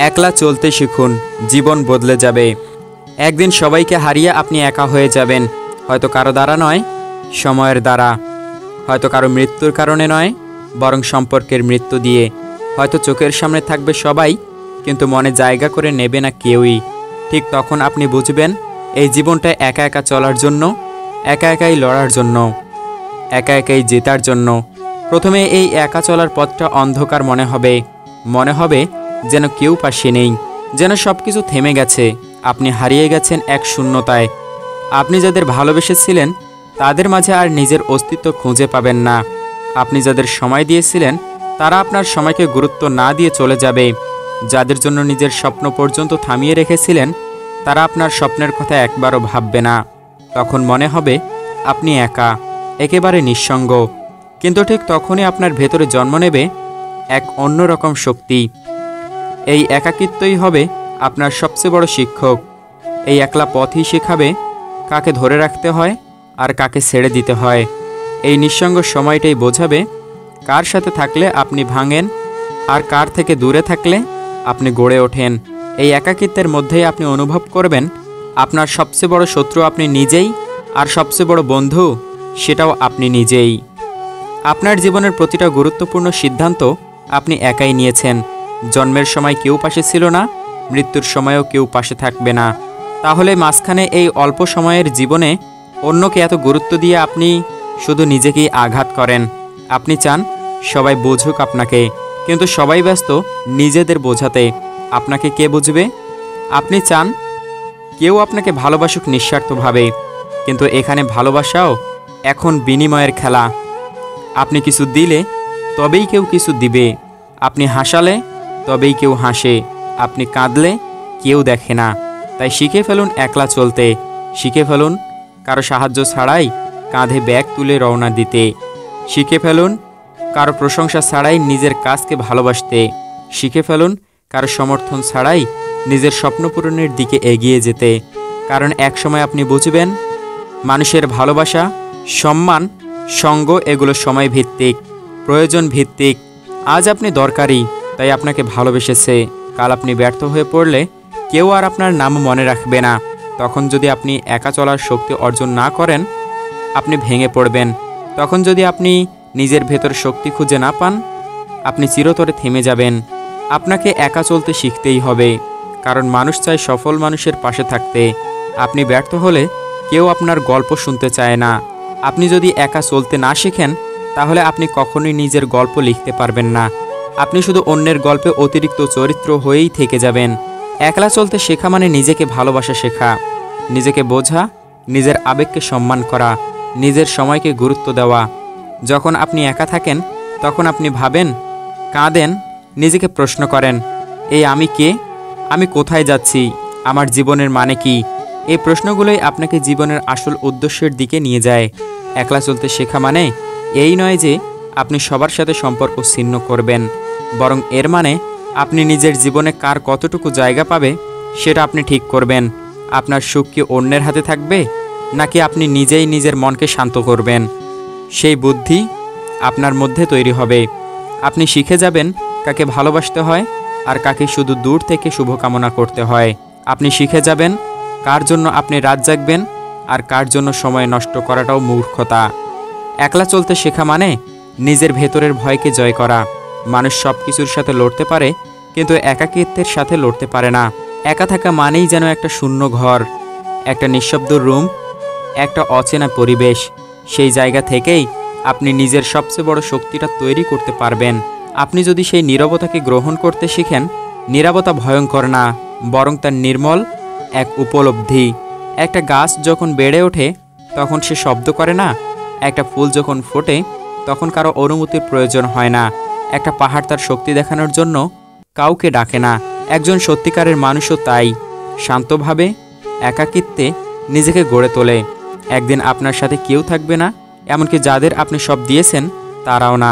একলা চলতে শিখুন, জীবন বদলে যাবে। একদিন সবাইকে হারিয়ে আপনি একা হয়ে যাবেন, হয়তো কারো দ্বারা নয়, সময়ের দ্বারা। হয়তো কারো মৃত্যুর কারণে নয়, বরং সম্পর্কের মৃত্যু দিয়ে। হয়তো চোখের সামনে থাকবে সবাই, কিন্তু মনে জায়গা করে নেবে না কেউই। ঠিক তখন আপনি বুঝবেন এই জীবনটা একা একা চলার জন্য, একা একাই লড়ার জন্য, একা একাই জেতার জন্য। প্রথমে এই একা চলার পথটা অন্ধকার মনে হবে যেন কেউ পাশে নেই, যেন সব কিছু থেমে গেছে। আপনি হারিয়ে গেছেন এক শূন্যতায়। আপনি যাদের ভালোবেসেছিলেন তাদের মাঝে আর নিজের অস্তিত্ব খুঁজে পাবেন না। আপনি যাদের সময় দিয়েছিলেন তারা আপনার সময়কে গুরুত্ব না দিয়ে চলে যাবে। যাদের জন্য নিজের স্বপ্ন পর্যন্ত থামিয়ে রেখেছিলেন তারা আপনার স্বপ্নের কথা একবারও ভাববে না। তখন মনে হবে আপনি একা, একেবারে নিঃসঙ্গ। কিন্তু ঠিক তখনই আপনার ভেতরে জন্ম নেবে এক অন্যরকম শক্তি। এই একাকিত্বই হবে আপনার সবচেয়ে বড় শিক্ষক। এই একলা পথই শেখাবে কাকে ধরে রাখতে হয় আর কাকে ছেড়ে দিতে হয়। এই নিঃসঙ্গ সময়টাই বোঝাবে কার সাথে থাকলে আপনি ভাঙেন আর কার থেকে দূরে থাকলে আপনি গড়ে ওঠেন। এই একাকিত্বের মধ্যেই আপনি অনুভব করবেন আপনার সবচেয়ে বড় শত্রু আপনি নিজেই, আর সবচেয়ে বড় বন্ধু সেটাও আপনি নিজেই। আপনার জীবনের প্রতিটা গুরুত্বপূর্ণ সিদ্ধান্ত আপনি একাই নিয়েছেন। জন্মের সময় কেউ পাশে ছিল না, মৃত্যুর সময়ও কেউ পাশে থাকবে না। তাহলে মাঝখানে এই অল্প সময়ের জীবনে অন্যকে এত গুরুত্ব দিয়ে আপনি শুধু নিজেকেই আঘাত করেন। আপনি চান সবাই বুঝুক আপনাকে, কিন্তু সবাই ব্যস্ত নিজেদের বোঝাতে। আপনাকে কে বুঝবে? আপনি চান কেউ আপনাকে ভালোবাসুক নিঃস্বার্থভাবে, কিন্তু এখানে ভালোবাসাও এখন বিনিময়ের খেলা। আপনি কিছু দিলে তবেই কেউ কিছু দিবে। আপনি হাসালে তবেই কেউ হাসে। আপনি কাঁদলে কেউ দেখে না। তাই শিখে ফেলুন একলা চলতে। শিখে ফেলুন কারো সাহায্য ছাড়াই কাঁধে ব্যাগ তুলে রওনা দিতে। শিখে ফেলুন কারো প্রশংসা ছাড়াই নিজের কাজকে ভালোবাসতে। শিখে ফেলুন কারো সমর্থন ছাড়াই নিজের স্বপ্ন পূরণের দিকে এগিয়ে যেতে। কারণ একসময় আপনি বুঝবেন মানুষের ভালোবাসা, সম্মান, সঙ্গ এগুলো সময় ভিত্তিক, প্রয়োজন ভিত্তিক। আজ আপনি দরকারি তাই আপনাকে ভালোবেসেছে। কাল আপনি ব্যর্থ হয়ে পড়লে কেউ আর আপনার নাম মনে রাখবে না। তখন যদি আপনি একা চলার শক্তি অর্জন না করেন আপনি ভেঙে পড়বেন। তখন যদি আপনি নিজের ভেতর শক্তি খুঁজে না পান আপনি চিরতরে থেমে যাবেন। আপনাকে একা চলতে শিখতেই হবে, কারণ মানুষ চায় সফল মানুষের পাশে থাকতে। আপনি ব্যর্থ হলে কেউ আপনার গল্প শুনতে চায় না। আপনি যদি একা চলতে না শিখেন তাহলে আপনি কখনোই নিজের গল্প লিখতে পারবেন না। আপনি শুধু অন্যের গল্পে অতিরিক্ত চরিত্র হয়েই থেকে যাবেন। একলা চলতে শেখা মানে নিজেকে ভালোবাসা শেখা, নিজেকে বোঝা, নিজের আবেগকে সম্মান করা, নিজের সময়কে গুরুত্ব দেওয়া। যখন আপনি একা থাকেন তখন আপনি ভাবেন, কাঁদেন, নিজেকে প্রশ্ন করেন, এই আমি কে? আমি কোথায় যাচ্ছি? আমার জীবনের মানে কি? এই প্রশ্নগুলোই আপনাকে জীবনের আসল উদ্দেশ্যের দিকে নিয়ে যায়। একলা চলতে শেখা মানে এই নয় যে আপনি সবার সাথে সম্পর্ক ছিন্ন করবেন, বরং এর মানে আপনি নিজের জীবনে কার কতটুকু জায়গা পাবে সেটা আপনি ঠিক করবেন। আপনার সুখ কি অন্যের হাতে থাকবে, নাকি আপনি নিজেই নিজের মনকে শান্ত করবেন? সেই বুদ্ধি আপনার মধ্যে তৈরি হবে। আপনি শিখে যাবেন কাকে ভালোবাসতে হয় আর কাকে শুধু দূর থেকে শুভকামনা করতে হয়। আপনি শিখে যাবেন কার জন্য আপনি রাত জাগবেন আর কার জন্য সময় নষ্ট করাটাও মূর্খতা। একলা চলতে শেখা মানে নিজের ভেতরের ভয়কে জয় করা। মানুষ সব কিছুর সাথে লড়তে পারে, কিন্তু একাকিত্বের সাথে লড়তে পারে না। একা থাকা মানেই যেন একটা শূন্য ঘর, একটা নিঃশব্দ রুম, একটা অচেনা পরিবেশ। সেই জায়গা থেকেই আপনি নিজের সবচেয়ে বড় শক্তিটা তৈরি করতে পারবেন। আপনি যদি সেই নীরবতাকে গ্রহণ করতে শিখেন, নীরবতা ভয়ঙ্কর না, বরং তার নির্মল এক উপলব্ধি। একটা গাছ যখন বেড়ে ওঠে তখন সে শব্দ করে না। একটা ফুল যখন ফোটে তখন কারো অনুমতির প্রয়োজন হয় না। একটা পাহাড় তার শক্তি দেখানোর জন্য কাউকে ডাকে না। একজন সত্যিকারের মানুষও তাই, শান্তভাবে একাকিত্বে নিজেকে গড়ে তোলে। একদিন আপনার সাথে কেউ থাকবে না, এমনকি যাদের আপনি সব দিয়েছেন তারাও না।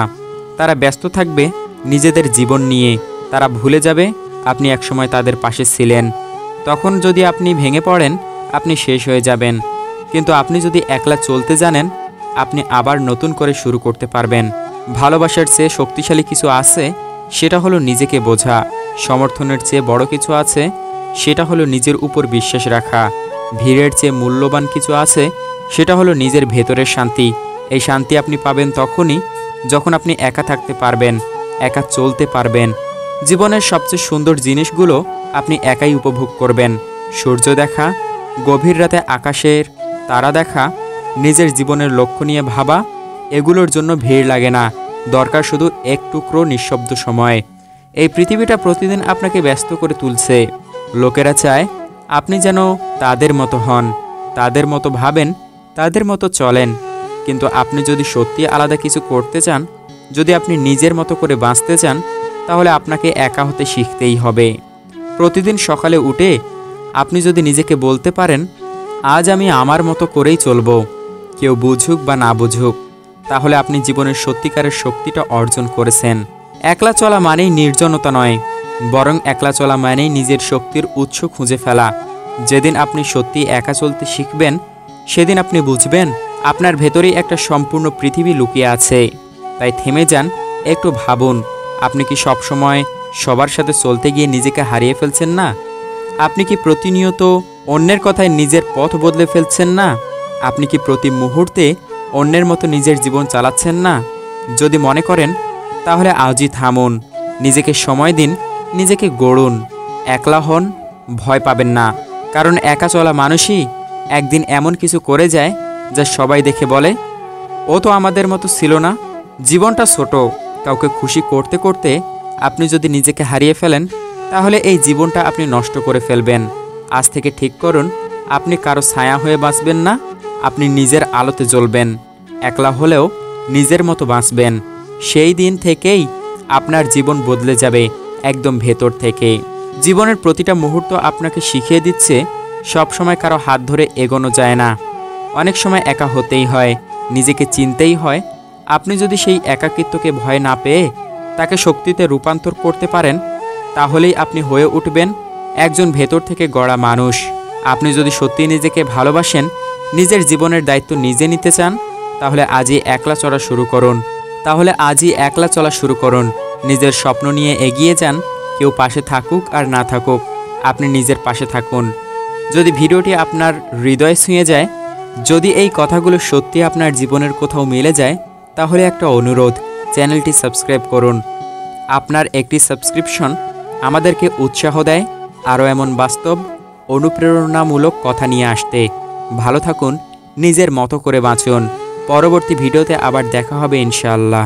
তারা ব্যস্ত থাকবে নিজেদের জীবন নিয়ে। তারা ভুলে যাবে আপনি একসময় তাদের পাশে ছিলেন। তখন যদি আপনি ভেঙে পড়েন আপনি শেষ হয়ে যাবেন। কিন্তু আপনি যদি একলা চলতে জানেন আপনি আবার নতুন করে শুরু করতে পারবেন। ভালোবাসার চেয়ে শক্তিশালী কিছু আছে, সেটা হলো নিজেকে বোঝা। সমর্থনের চেয়ে বড় কিছু আছে, সেটা হলো নিজের উপর বিশ্বাস রাখা। ভিড়ের চেয়ে মূল্যবান কিছু আছে, সেটা হলো নিজের ভেতরের শান্তি। এই শান্তি আপনি পাবেন তখনই যখন আপনি একা থাকতে পারবেন, একা চলতে পারবেন। জীবনের সবচেয়ে সুন্দর জিনিসগুলো আপনি একাই উপভোগ করবেন। সূর্য দেখা, গভীর রাতে আকাশের তারা দেখা, নিজের জীবনের লক্ষ্য নিয়ে ভাবা, এগুলোর জন্য ভিড় লাগে না, দরকার শুধু এক টুকরো নিঃশব্দ সময়। এই পৃথিবীটা প্রতিদিন আপনাকে ব্যস্ত করে তুলছে। লোকেরা চায় আপনি যেন তাদের মতো হন, তাদের মতো ভাবেন, তাদের মতো চলেন। কিন্তু আপনি যদি সত্যি আলাদা কিছু করতে চান, যদি আপনি নিজের মতো করে বাঁচতে চান, তাহলে আপনাকে একা হতে শিখতেই হবে। প্রতিদিন সকালে উঠে আপনি যদি নিজেকে বলতে পারেন, আজ আমি আমার মতো করেই চলবো, কেউ বুঝুক বা না বুঝুক, তাহলে আপনি জীবনের সত্যিকারের শক্তিটা অর্জন করেছেন। একলা চলা মানেই নির্জনতা নয়, বরং একলা চলা মানেই নিজের শক্তির উৎস খুঁজে ফেলা। যেদিন আপনি সত্যি একা চলতে শিখবেন, সেদিন আপনি বুঝবেন আপনার ভেতরেই একটা সম্পূর্ণ পৃথিবী লুকিয়ে আছে। তাই থেমে যান, একটু ভাবুন, আপনি কি সবসময় সবার সাথে চলতে গিয়ে নিজেকে হারিয়ে ফেলছেন না? আপনি কি প্রতিনিয়ত অন্যের কথায় নিজের পথ বদলে ফেলছেন না? আপনি কি প্রতি মুহূর্তে অন্যের মতো নিজের জীবন চালাচ্ছেন না? যদি মনে করেন, তাহলে আজই থামুন, নিজেকে সময় দিন, নিজেকে গড়ুন। একলা হন, ভয় পাবেন না, কারণ একা চলা মানুষই একদিন এমন কিছু করে যায় যা সবাই দেখে বলে, ও তো আমাদের মতো ছিল না। জীবনটা ছোট, কাউকে খুশি করতে করতে আপনি যদি নিজেকে হারিয়ে ফেলেন, তাহলে এই জীবনটা আপনি নষ্ট করে ফেলবেন। আজ থেকে ঠিক করুন, আপনি কারো ছায়া হয়ে বাঁচবেন না, আপনি নিজের আলোতে জ্বলবেন। একলা হলেও নিজের মতো বাঁচবেন। সেই দিন থেকেই আপনার জীবন বদলে যাবে, একদম ভেতর থেকে। জীবনের প্রতিটা মুহূর্ত আপনাকে শিখিয়ে দিচ্ছে, সবসময় কারো হাত ধরে এগোনো যায় না। অনেক সময় একা হতেই হয়, নিজেকে চিনতেই হয়। আপনি যদি সেই একাকিত্বকে ভয় না পেয়ে তাকে শক্তিতে রূপান্তর করতে পারেন, তাহলেই আপনি হয়ে উঠবেন একজন ভেতর থেকে গড়া মানুষ। আপনি যদি সত্যি নিজেকে ভালোবাসেন, নিজের জীবনের দায়িত্ব নিজে নিতে চান, তাহলে আজই একলা চলা শুরু করুন। নিজের স্বপ্ন নিয়ে এগিয়ে যান। কেউ পাশে থাকুক আর না থাকুক, আপনি নিজের পাশে থাকুন। যদি ভিডিওটি আপনার হৃদয় ছুঁয়ে যায়, যদি এই কথাগুলো সত্যি আপনার জীবনের কোথাও মিলে যায়, তাহলে একটা অনুরোধ, চ্যানেলটি সাবস্ক্রাইব করুন। আপনার একটি সাবস্ক্রিপশন আমাদেরকে উৎসাহ দেয় আরও এমন বাস্তব অনুপ্রেরণামূলক কথা নিয়ে আসতে। ভালো থাকুন, নিজের মতো করে বাঁচুন। পরবর্তী ভিডিওতে আবার দেখা হবে ইনশাআল্লাহ।